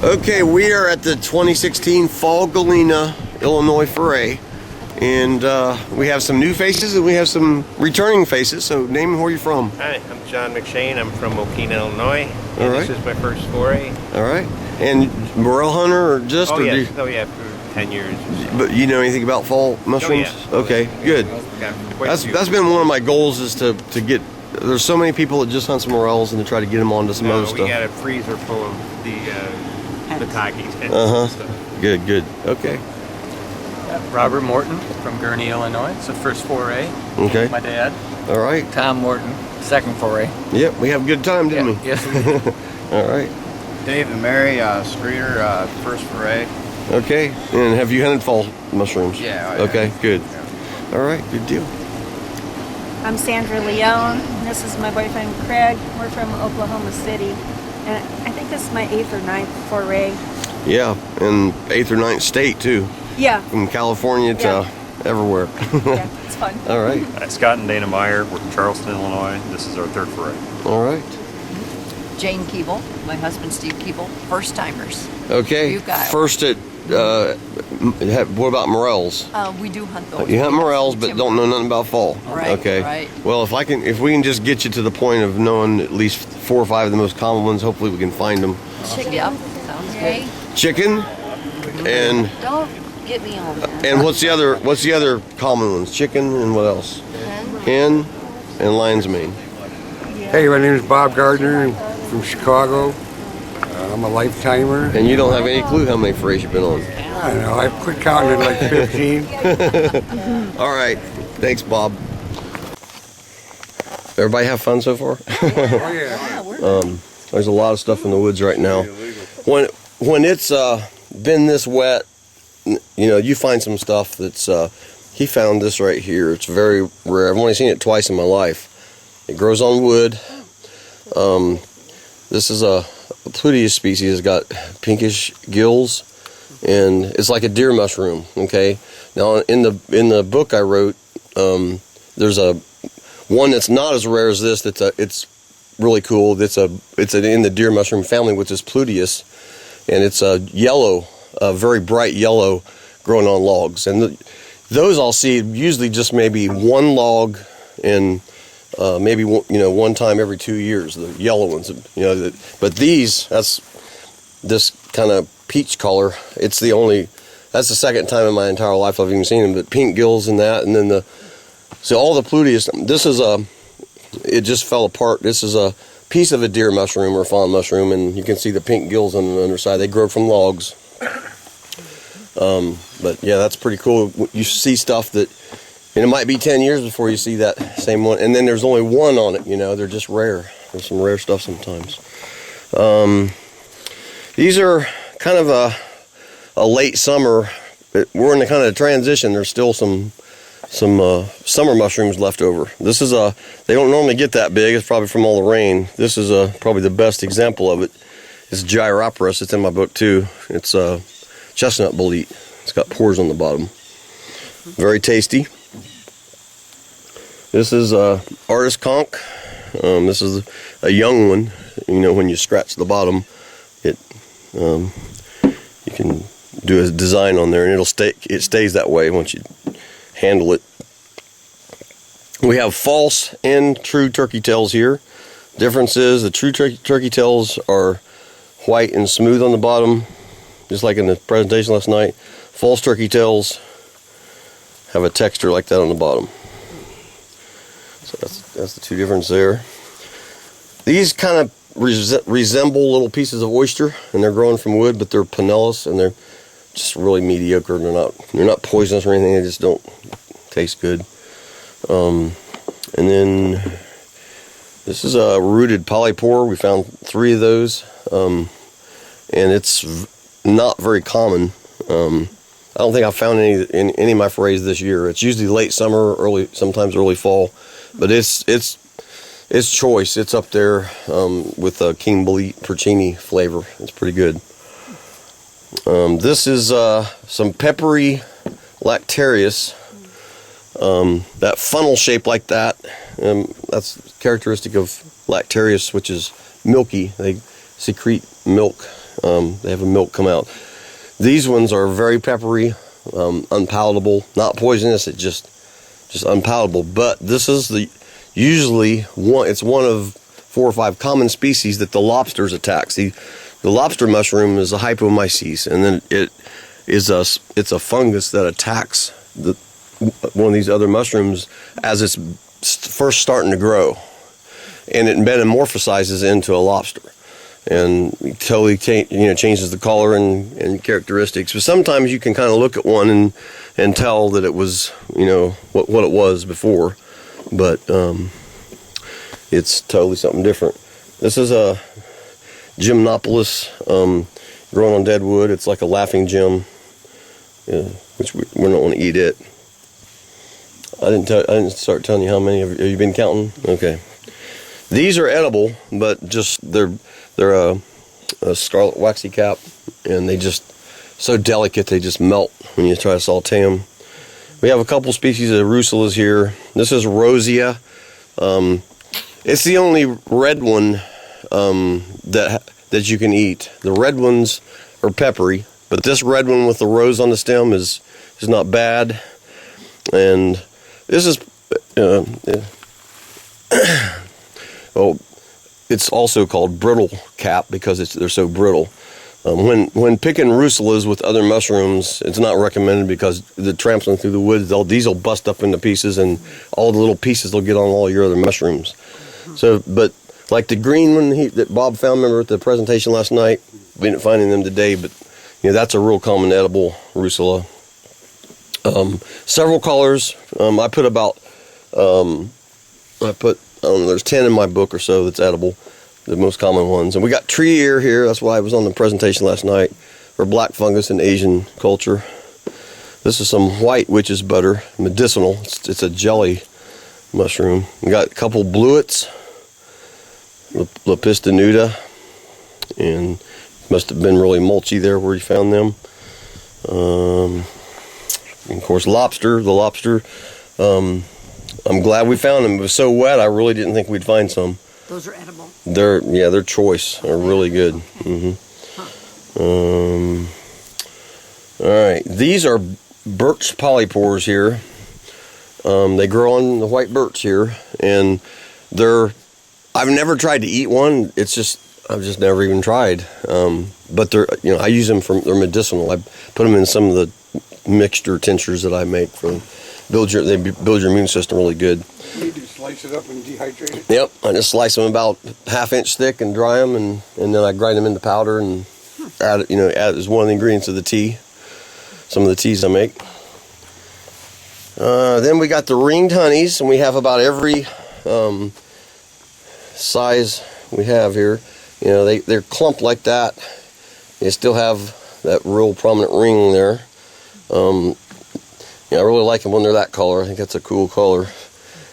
Okay, we are at the 2016 Fall Galena, Illinois Foray, and we have some new faces and we have some returning faces. So, name and where you're from. Hi, I'm John McShane. I'm from Okina, Illinois. All right. This is my first foray. All right. And Morel hunter or just? Oh, or yeah. Oh, yeah, for 10 years. But you know anything about fall mushrooms? Oh, yeah. Okay, good. That's been one of my goals is to get. There's so many people that just hunt some morels and to try to get them onto some other stuff. We got a freezer full of the Takis. Good. Okay. Robert Morton from Gurnee, Illinois. It's the first foray. Okay. My dad. All right. Tom Morton, second foray. Yep, we have a good time, didn't we? Yes, we did. All right. Dave and Mary, Streeter, first foray. Okay. And have you hunted fall mushrooms? Yeah. Okay, good. All right, good deal. I'm Sandra Leone. This is my boyfriend Craig. We're from Oklahoma City. And I think this is my 8th or 9th foray. Yeah, and 8th or 9th state too. Yeah. From California to everywhere. Yeah, it's fun. All right. Scott and Dana Meyer. We're from Charleston, Illinois. This is our third foray. All right. Jane Keeble, my husband Steve Keeble, first timers. Okay. You got it. First at, what about morels? We do hunt those. You hunt morels, but don't know nothing about fall. Right. Okay. Right. Well, if we can just get you to the point of knowing at least 4 or 5 of the most common ones, hopefully we can find them. Chicken. Yep. Sounds good. Chicken, and Don't get me on that. and what's the other common ones? Chicken and what else? Hen and lion's mane. Hey, my name is Bob Gardner. I'm from Chicago. I'm a lifetimer. And you don't have any clue how many forays you've been on. I don't know. I quit counting at like 15. All right. Thanks, Bob. Everybody have fun so far? Oh, yeah. There's a lot of stuff in the woods right now. When it's been this wet, you know, you find some stuff that's. He found this right here. It's very rare. I've only seen it twice in my life. It grows on wood. This is a Pluteus species. It's got pinkish gills, and it's like a deer mushroom. Okay. Now in the book I wrote, there's a one that's not as rare as this. It's really cool. It's in the deer mushroom family, which is Pluteus, and it's a yellow, a very bright yellow, growing on logs. And those I'll see usually just maybe one log and. Maybe one time every 2 years, the yellow ones, but that's this kind of peach color. That's the second time in my entire life I've even seen them. But pink gills and that, and then all the Pluteus. It just fell apart. This is a piece of a deer mushroom or fawn mushroom, and you can see the pink gills on the underside. They grow from logs. But yeah, that's pretty cool. You see stuff that. And it might be 10 years before you see that same one. And then there's only one on it, they're just rare. There's some rare stuff sometimes. These are kind of a late summer. We're in the kind of transition. There's still some summer mushrooms left over. This is they don't normally get that big. It's probably from all the rain. This is probably the best example of it. It's Gyroporus. It's in my book too. It's chestnut bolete. It's got pores on the bottom. Very tasty. This is artist conch. This is a young one. When you scratch the bottom, you can do a design on there, and it stays that way once you handle it. We have false and true turkey tails here. Difference is the true turkey tails are white and smooth on the bottom, just like in the presentation last night. False turkey tails have a texture like that on the bottom. So that's the two differences there. These kind of resemble little pieces of oyster, and they're growing from wood, but they're pinellus, and they're just really mediocre. They're not poisonous or anything. They just don't taste good. And then this is a rooted polypore. We found 3 of those, and it's not very common. I don't think I've found any of my forays this year. It's usually late summer, sometimes early fall. But it's choice. It's up there with a King Bolete Porcini flavor. It's pretty good. This is some peppery Lactarius. That funnel shape like that. That's characteristic of Lactarius, which is milky. They secrete milk They have a milk come out. These ones are very peppery, unpalatable, not poisonous. It's just unpalatable. But this is it's one of 4 or 5 common species that the lobsters attack. See, the lobster mushroom is a hypomyces, and then it's a fungus that attacks one of these other mushrooms as it's first starting to grow, and it metamorphosizes into a lobster, and it totally changes the color and characteristics. But sometimes you can kind of look at one and tell that it was what it was before, but it's totally something different. This is a Gymnopolis growing on dead wood. It's like a laughing gem, which we don't want to eat it. I didn't start telling you how many. Have you been counting? Okay. These are edible, but just they're a scarlet waxy cap, and they just so delicate they just melt when you try to saute them. We have a couple species of russulas here. This is Rosia. It's the only red one that you can eat. The red ones are peppery, but this red one with the rose on the stem is not bad. And this is it's also called brittle cap because they're so brittle. When picking russulas with other mushrooms, it's not recommended because the trampling through the woods, these will bust up into pieces, and all the little pieces will get on all your other mushrooms. So, but like the green one that Bob found, remember at the presentation last night, we didn't find them today, but that's a real common edible russula. Several colors. I put there's 10 in my book or so that's edible, the most common ones. And we got tree ear here. That's why I was on the presentation last night, for black fungus in Asian culture. This is some white witch's butter, medicinal. It's a jelly mushroom. We got a couple bluets, Lepistanuta, and must have been really mulchy there where you found them. And of course, lobster. The lobster, I'm glad we found them. It was so wet, I really didn't think we'd find some. Those are edible. They're choice. They're really good. All right, these are birch polypores here. They grow on the white birch here, and I've never tried to eat one. I've just never even tried. But I use them they're medicinal. I put them in some of the mixture tinctures that I make they build your immune system really good. You just slice it up and dehydrate it? Yep, I just slice them about 1/2 inch thick and dry them, and then I grind them into powder and add it as one of the ingredients of the tea. Some of the teas I make. Then we got the ringed honeys, and we have about every size we have here. They're clumped like that. They still have that real prominent ring there. I really like them when they're that color. I think that's a cool color.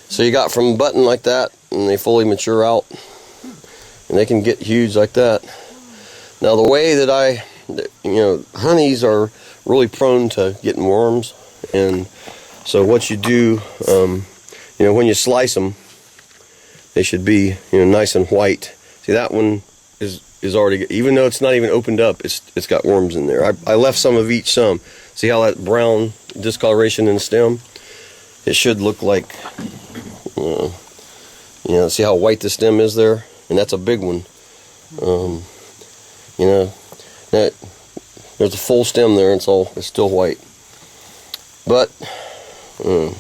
So you got from button like that, and they fully mature out, and they can get huge like that. Now the way that honeys are really prone to getting worms, and so what you do, when you slice them, they should be nice and white. See, that one is already, even though it's not even opened up, it's got worms in there. I left some of each some. See how that brown discoloration in the stem? It should look like, see how white the stem is there? And that's a big one. There's a full stem there, and it's still white. But I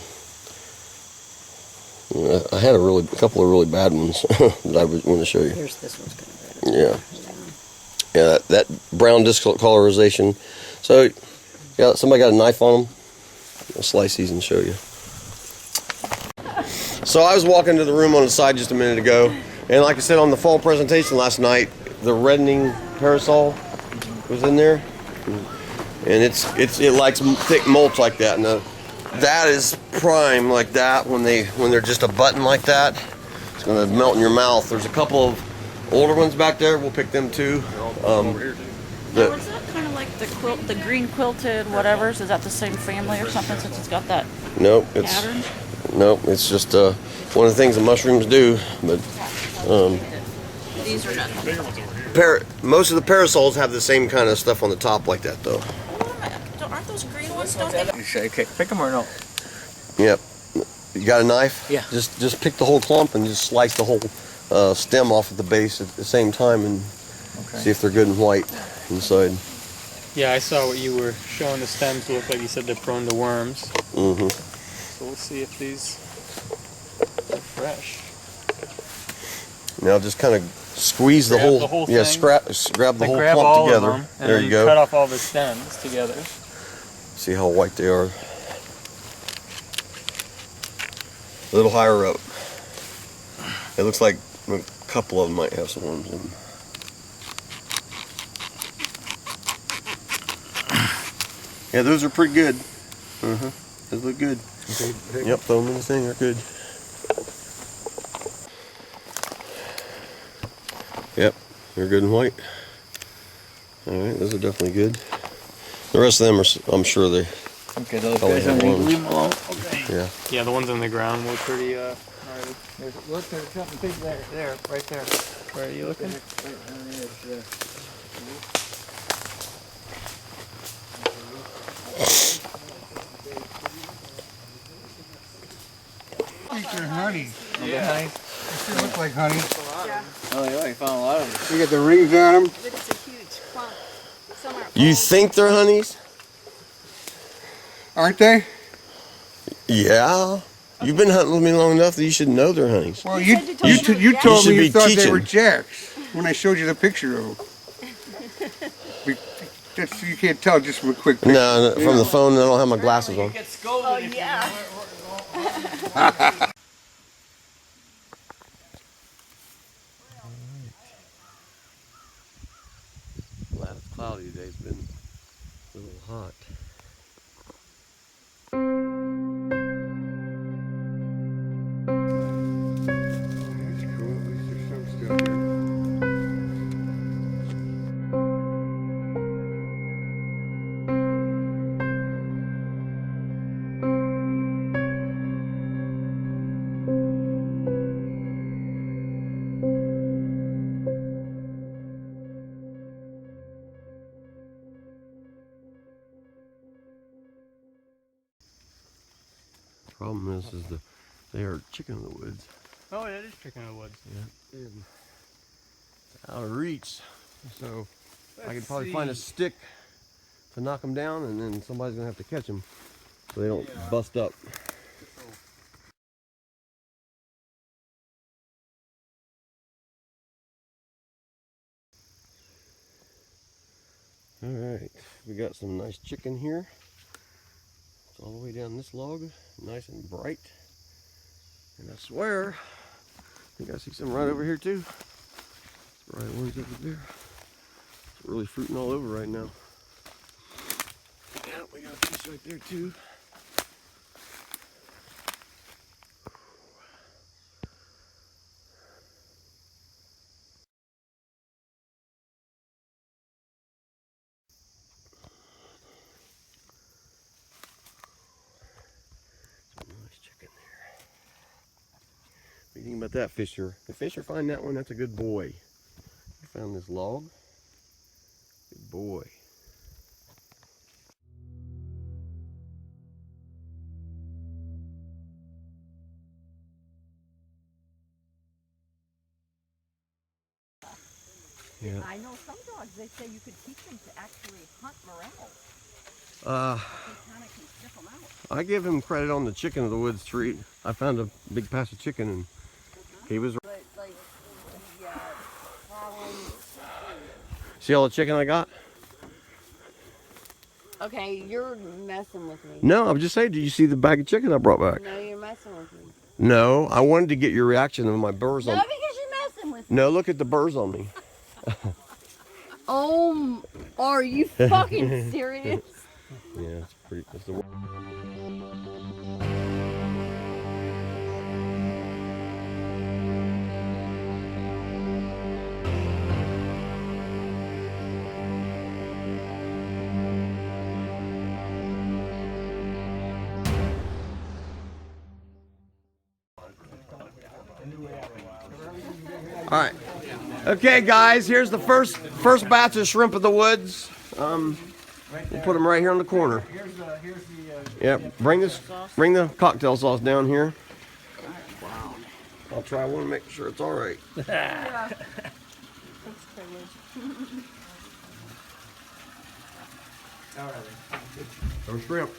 had a couple of really bad ones that I want to show you. Here's this one's kind of red. Yeah, that brown discolorization. So, somebody got a knife on them? I'll slice these and show you. So I was walking to the room on the side just a minute ago, and like I said on the fall presentation last night, the reddening parasol was in there, and it likes thick mulch like that. And that is prime like that when they're just a button like that. It's going to melt in your mouth. There's a couple of older ones back there. We'll pick them too. Is that kind of like the green quilted whatevers? Is that the same family or something since it's got that pattern? It's just one of the things the mushrooms do. But These are nothing. Most of the parasols have the same kind of stuff on the top like that, though. Aren't those green ones? Don't they? You say, okay, pick them or no? Yep. You got a knife? Yeah. Just pick the whole clump and just slice the whole stem off at the base at the same time and see if they're good and white inside. Yeah, I saw what you were showing. The stems look like you said they're prone to worms. Mm-hmm. So we'll see if these are fresh. Now just kind of squeeze the Grab whole, the whole yeah, thing. grab the whole Grab clump all together. of them, and There then you go. cut off all the stems together. See how white they are. A little higher up. It looks like a couple of them might have some worms in them. Yeah, those are pretty good. Those look good. Yep, throw them in the thing, they're good. Yep, they're good and white. Alright, those are definitely good. The rest of them are, I'm sure they Okay, those probably guys have don't need to worms. leave them alone. Okay. Yeah. Yeah, the ones on the ground were pretty gnarly. Look, there's something big there, right there. Where are you looking? Right on the edge there. I think they're honey. Yeah. They sure look like honey. Oh, yeah, I found a lot of them. They got the rings on them. But it's a huge clump. Some are You old. think they're honeys? Aren't they? Yeah. You've been hunting with me long enough that you should know they're honeys. Well, You you said you told me they were you jacks. told You should me you be thought they teaching. were jacks when I showed you the picture of them. You can't tell just from a quick picture. No, from the phone, I don't have my glasses on. Oh, yeah. Glad it's cloudy today. It's been a little hot. That's cool. At least there's some still here. Problem is they are chicken in the woods. Oh, that is chicken in the woods. Yeah. And out of reach. So I could probably find a stick to knock them down, and then somebody's gonna have to catch them so they don't bust up. All right, we got some nice chicken here. It's all the way down this log, nice and bright. And I swear, I think I see some right over here too. Right ones over there. It's really fruiting all over right now. Yeah, we got a piece right there too. Some nice chicken there. What do you think about that, Fisher? If Fisher find that one, that's a good boy. You found this log. Good boy. Yeah. I know some dogs, they say you could teach them to actually hunt morel. They kind of can sniff them out. I give him credit on the chicken of the woods treat. I found a big patch of chicken and he was. But like the following. See all the chicken I got? Okay, you're messing with me. No, I'm just saying, did you see the bag of chicken I brought back? No, you're messing with me. No, I wanted to get your reaction on my burrs No, on. because you're messing with me. No, look at the burrs on me. Oh, are you fucking serious? Yeah, it's pretty. It's the. All right. Okay, guys, here's the first batch of shrimp of the woods. We'll put them right here on the corner. Here's the Yep. Bring the cocktail sauce down here. Wow. I'll try one and make sure it's all right. Yeah. That's privilege. Some shrimp.